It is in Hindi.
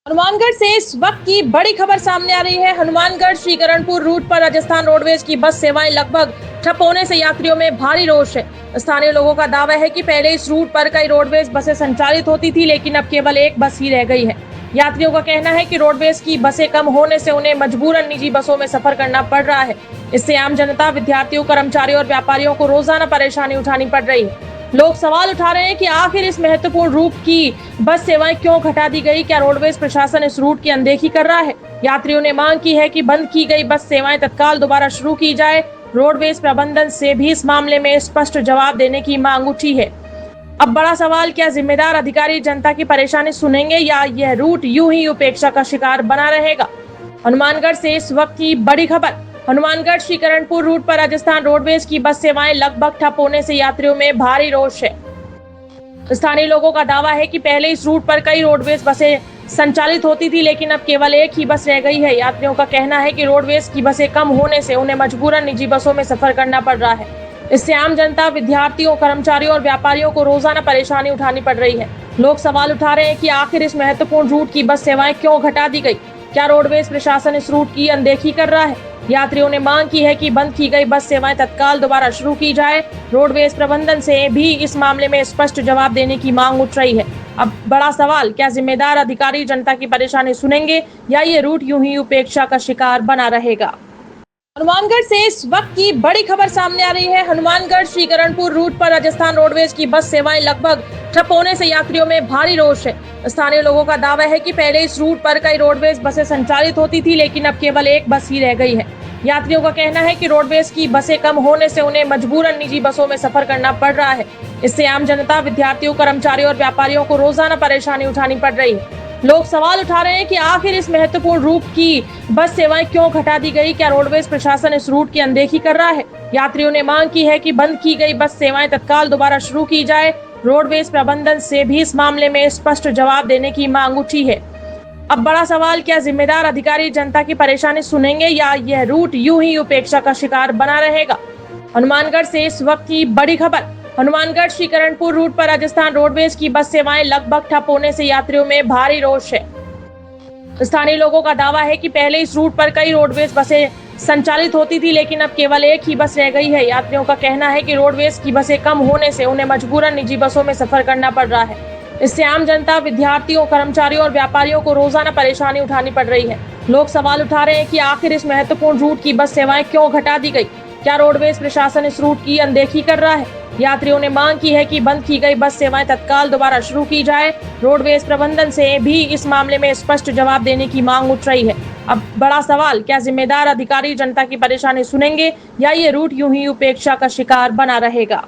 हनुमानगढ़ से इस वक्त की बड़ी खबर सामने आ रही है। हनुमानगढ़ श्रीकरणपुर रूट पर राजस्थान रोडवेज की बस सेवाएं लगभग ठप होने से यात्रियों में भारी रोष है। स्थानीय लोगों का दावा है कि पहले इस रूट पर कई रोडवेज बसें संचालित होती थी, लेकिन अब केवल एक बस ही रह गई है। यात्रियों का कहना है कि रोडवेज की बसें कम होने से उन्हें मजबूरन निजी बसों में सफर करना पड़ रहा है। इससे आम जनता, विद्यार्थियों, कर्मचारियों और व्यापारियों को रोजाना परेशानी उठानी पड़ रही है। लोग सवाल उठा रहे हैं कि आखिर इस महत्वपूर्ण रूट की बस सेवाएं क्यों घटा दी गई? क्या रोडवेज प्रशासन इस रूट की अनदेखी कर रहा है? यात्रियों ने मांग की है कि बंद की गई बस सेवाएं तत्काल दोबारा शुरू की जाए। रोडवेज प्रबंधन से भी इस मामले में स्पष्ट जवाब देने की मांग उठी है। अब बड़ा सवाल, क्या जिम्मेदार अधिकारी जनता की परेशानी सुनेंगे या यह रूट यूं ही उपेक्षा का शिकार बना रहेगा? हनुमानगढ़ से इस वक्त की बड़ी खबर। हनुमानगढ़ श्रीकरणपुर रूट पर राजस्थान रोडवेज की बस सेवाएं लगभग ठप होने से यात्रियों में भारी रोष है। स्थानीय लोगों का दावा है कि पहले इस रूट पर कई रोडवेज बसें संचालित होती थी, लेकिन अब केवल एक ही बस रह गई है। यात्रियों का कहना है कि रोडवेज की बसें कम होने से उन्हें मजबूरन निजी बसों में सफर करना पड़ रहा है। इससे आम जनता, विद्यार्थियों, कर्मचारियों और व्यापारियों को रोजाना परेशानी उठानी पड़ रही है। लोग सवाल उठा रहे हैं कि आखिर इस महत्वपूर्ण रूट की बस सेवाएं क्यों घटा दी गई? क्या रोडवेज प्रशासन इस रूट की अनदेखी कर रहा है? यात्रियों ने मांग की है कि बंद की गई बस सेवाएं तत्काल दोबारा शुरू की जाए। रोडवेज प्रबंधन से भी इस मामले में स्पष्ट जवाब देने की मांग उठ रही है। अब बड़ा सवाल, क्या जिम्मेदार अधिकारी जनता की परेशानी सुनेंगे या ये रूट यूं ही उपेक्षा का शिकार बना रहेगा? हनुमानगढ़ से इस वक्त की बड़ी खबर सामने आ रही है। हनुमानगढ़ श्रीकरणपुर रूट पर राजस्थान रोडवेज की बस सेवाएं लगभग ठप होने से यात्रियों में भारी रोष है। स्थानीय लोगों का दावा है कि पहले इस रूट पर कई रोडवेज बसें संचालित होती थी, लेकिन अब केवल एक बस ही रह गई है। यात्रियों का कहना है कि रोडवेज की बसें कम होने से उन्हें मजबूरन निजी बसों में सफर करना पड़ रहा है। इससे आम जनता, विद्यार्थियों, कर्मचारियों और व्यापारियों को रोजाना परेशानी उठानी पड़ रही है। लोग सवाल उठा रहे हैं कि आखिर इस महत्वपूर्ण रूट की बस सेवाएं क्यों घटा दी गई? क्या रोडवेज प्रशासन इस रूट की अनदेखी कर रहा है? यात्रियों ने मांग की है कि बंद की गई बस सेवाएं तत्काल दोबारा शुरू की जाए। रोडवेज प्रबंधन से भी इस मामले में स्पष्ट जवाब देने की मांग उठी है। अब बड़ा सवाल, क्या जिम्मेदार अधिकारी जनता की परेशानी सुनेंगे या यह रूट यूं ही उपेक्षा का शिकार बना रहेगा? हनुमानगढ़ से इस वक्त की बड़ी खबर। हनुमानगढ़ श्रीकरणपुर रूट पर राजस्थान रोडवेज की बस सेवाएं लगभग ठप होने से यात्रियों में भारी रोष है। स्थानीय लोगों का दावा है कि पहले इस रूट पर कई रोडवेज बसें संचालित होती थी, लेकिन अब केवल एक ही बस रह गई है। यात्रियों का कहना है कि रोडवेज की बसें कम होने से उन्हें मजबूरन निजी बसों में सफर करना पड़ रहा है। इससे आम जनता, विद्यार्थियों, कर्मचारियों और व्यापारियों को रोजाना परेशानी उठानी पड़ रही है। लोग सवाल उठा रहे हैं कि आखिर इस महत्वपूर्ण रूट की बस सेवाएं क्यों घटा दी गई? क्या रोडवेज प्रशासन इस रूट की अनदेखी कर रहा है? यात्रियों ने मांग की है कि बंद की गई बस सेवाएं तत्काल दोबारा शुरू की जाए। रोडवेज प्रबंधन से भी इस मामले में स्पष्ट जवाब देने की मांग उठ रही है। अब बड़ा सवाल, क्या जिम्मेदार अधिकारी जनता की परेशानी सुनेंगे या ये रूट यूं ही उपेक्षा का शिकार बना रहेगा?